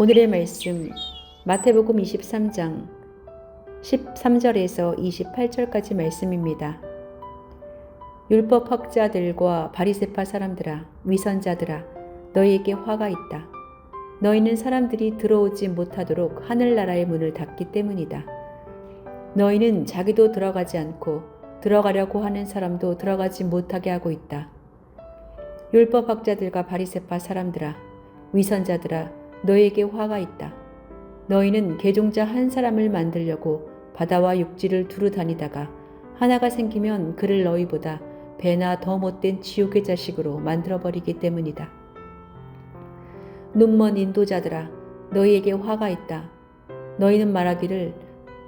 오늘의 말씀 마태복음 23장 13절에서 28절까지 말씀입니다. 율법 학자들과 바리새파 사람들아, 위선자들아, 너희에게 화가 있다. 너희는 사람들이 들어오지 못하도록 하늘나라의 문을 닫기 때문이다. 너희는 자기도 들어가지 않고 들어가려고 하는 사람도 들어가지 못하게 하고 있다. 율법 학자들과 바리새파 사람들아, 위선자들아, 너희에게 화가 있다. 너희는 개종자 한 사람을 만들려고 바다와 육지를 두루 다니다가 하나가 생기면 그를 너희보다 배나 더 못된 지옥의 자식으로 만들어버리기 때문이다. 눈먼 인도자들아, 너희에게 화가 있다. 너희는 말하기를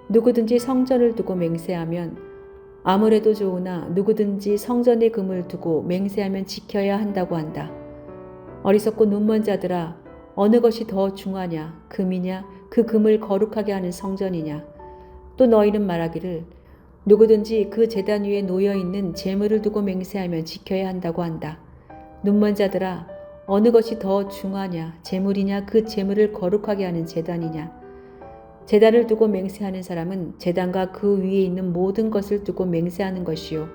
누구든지 성전을 두고 맹세하면 아무래도 좋으나 누구든지 성전의 금을 두고 맹세하면 지켜야 한다고 한다. 어리석고 눈먼 자들아, 어느 것이 더 중하냐, 금이냐, 그 금을 거룩하게 하는 성전이냐. 또 너희는 말하기를 누구든지 그 제단 위에 놓여있는 재물을 두고 맹세하면 지켜야 한다고 한다. 눈먼 자들아, 어느 것이 더 중하냐, 재물이냐, 그 재물을 거룩하게 하는 제단이냐. 제단을 두고 맹세하는 사람은 제단과 그 위에 있는 모든 것을 두고 맹세하는 것이요,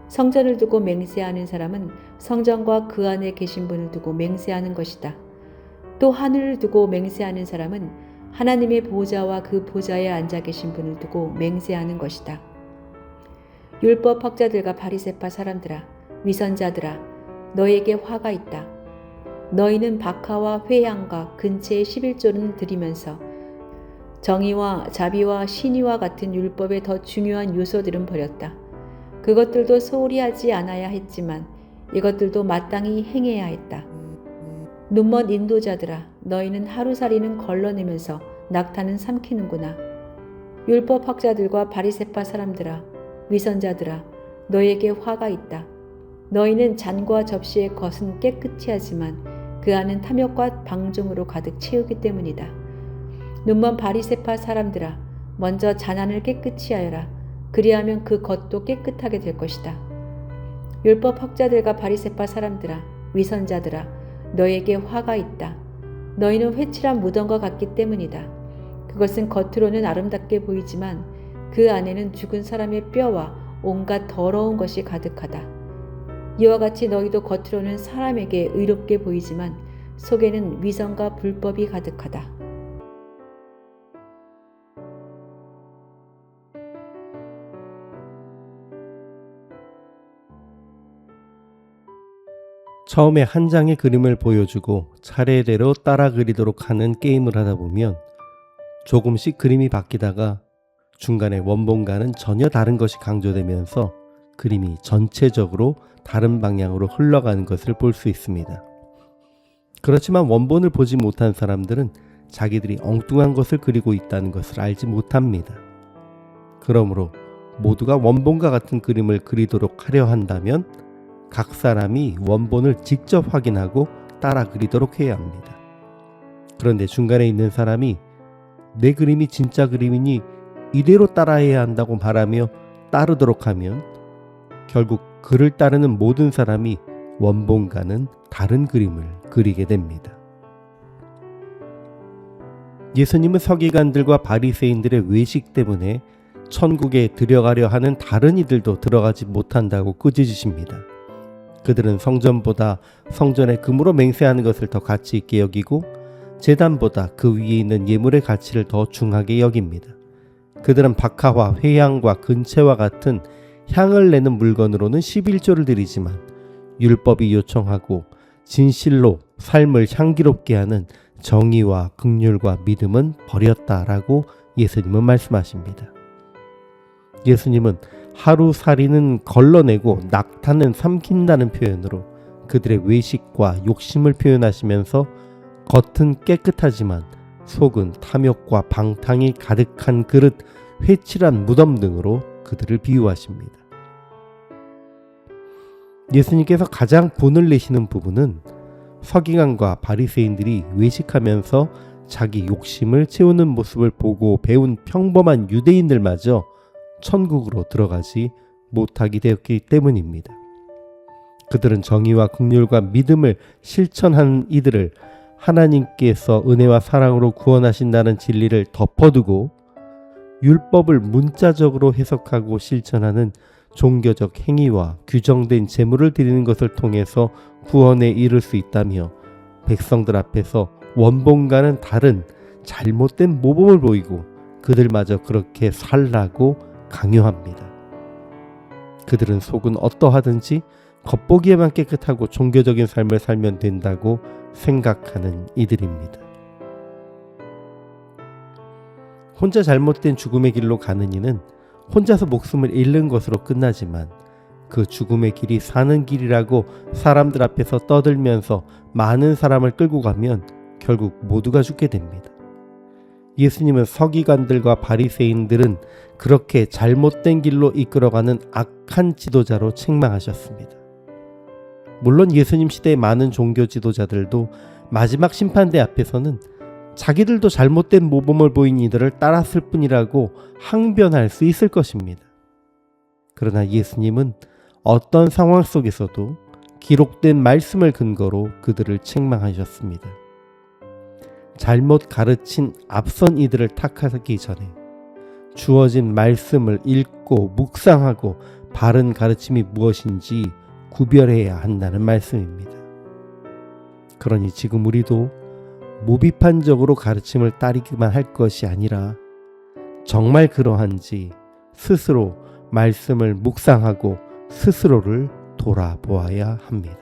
성전을 두고 맹세하는 사람은 성전과 그 안에 계신 분을 두고 맹세하는 것이다. 또 하늘을 두고 맹세하는 사람은 하나님의 보좌와 그 보좌에 앉아 계신 분을 두고 맹세하는 것이다. 율법 학자들과 바리새파 사람들아, 위선자들아, 너희에게 화가 있다. 너희는 박하와 회향과 근체의 11조를 드리면서 정의와 자비와 신의와 같은 율법의 더 중요한 요소들은 버렸다. 그것들도 소홀히 하지 않아야 했지만 이것들도 마땅히 행해야 했다. 눈먼 인도자들아, 너희는 하루살이는 걸러내면서 낙타는 삼키는구나. 율법 학자들과 바리새파 사람들아, 위선자들아, 너희에게 화가 있다. 너희는 잔과 접시의 겉은 깨끗이 하지만 그 안은 탐욕과 방종으로 가득 채우기 때문이다. 눈먼 바리새파 사람들아, 먼저 잔 안을 깨끗이 하여라. 그리하면 그 겉도 깨끗하게 될 것이다. 율법 학자들과 바리새파 사람들아, 위선자들아, 너희에게 화가 있다. 너희는 회칠한 무덤과 같기 때문이다. 그것은 겉으로는 아름답게 보이지만 그 안에는 죽은 사람의 뼈와 온갖 더러운 것이 가득하다. 이와 같이 너희도 겉으로는 사람에게 의롭게 보이지만 속에는 위선과 불법이 가득하다. 처음에 한 장의 그림을 보여주고 차례대로 따라 그리도록 하는 게임을 하다 보면 조금씩 그림이 바뀌다가 중간에 원본과는 전혀 다른 것이 강조되면서 그림이 전체적으로 다른 방향으로 흘러가는 것을 볼 수 있습니다. 그렇지만 원본을 보지 못한 사람들은 자기들이 엉뚱한 것을 그리고 있다는 것을 알지 못합니다. 그러므로 모두가 원본과 같은 그림을 그리도록 하려 한다면 각 사람이 원본을 직접 확인하고 따라 그리도록 해야 합니다. 그런데 중간에 있는 사람이 내 그림이 진짜 그림이니 이대로 따라해야 한다고 말하며 따르도록 하면 결국 그를 따르는 모든 사람이 원본과는 다른 그림을 그리게 됩니다. 예수님은 서기관들과 바리새인들의 외식 때문에 천국에 들어가려 하는 다른 이들도 들어가지 못한다고 꾸짖으십니다. 그들은 성전보다 성전의 금으로 맹세하는 것을 더 가치 있게 여기고 제단보다 그 위에 있는 예물의 가치를 더 중하게 여깁니다. 그들은 박하와 회향과 근체와 같은 향을 내는 물건으로는 11조를 드리지만 율법이 요청하고 진실로 삶을 향기롭게 하는 정의와 긍휼과 믿음은 버렸다라고 예수님은 말씀하십니다. 예수님은 하루살이는 걸러내고 낙타는 삼킨다는 표현으로 그들의 외식과 욕심을 표현하시면서 겉은 깨끗하지만 속은 탐욕과 방탕이 가득한 그릇, 회칠한 무덤 등으로 그들을 비유하십니다. 예수님께서 가장 분을 내시는 부분은 서기관과 바리새인들이 외식하면서 자기 욕심을 채우는 모습을 보고 배운 평범한 유대인들마저 천국으로 들어가지 못하게 되었기 때문입니다. 그들은 정의와 긍휼과 믿음을 실천한 이들을 하나님께서 은혜와 사랑으로 구원하신다는 진리를 덮어두고 율법을 문자적으로 해석하고 실천하는 종교적 행위와 규정된 제물을 드리는 것을 통해서 구원에 이를 수 있다며 백성들 앞에서 원본과는 다른 잘못된 모범을 보이고 그들마저 그렇게 살라고 강요합니다. 그들은 속은 어떠하든지 겉보기에만 깨끗하고 종교적인 삶을 살면 된다고 생각하는 이들입니다. 혼자 잘못된 죽음의 길로 가는 이는 혼자서 목숨을 잃는 것으로 끝나지만 그 죽음의 길이 사는 길이라고 사람들 앞에서 떠들면서 많은 사람을 끌고 가면 결국 모두가 죽게 됩니다. 예수님은 서기관들과 바리새인들은 그렇게 잘못된 길로 이끌어가는 악한 지도자로 책망하셨습니다. 물론 예수님 시대의 많은 종교 지도자들도 마지막 심판대 앞에서는 자기들도 잘못된 모범을 보인 이들을 따랐을 뿐이라고 항변할 수 있을 것입니다. 그러나 예수님은 어떤 상황 속에서도 기록된 말씀을 근거로 그들을 책망하셨습니다. 잘못 가르친 앞선 이들을 탓하기 전에 주어진 말씀을 읽고 묵상하고 바른 가르침이 무엇인지 구별해야 한다는 말씀입니다. 그러니 지금 우리도 무비판적으로 가르침을 따르기만 할 것이 아니라 정말 그러한지 스스로 말씀을 묵상하고 스스로를 돌아보아야 합니다.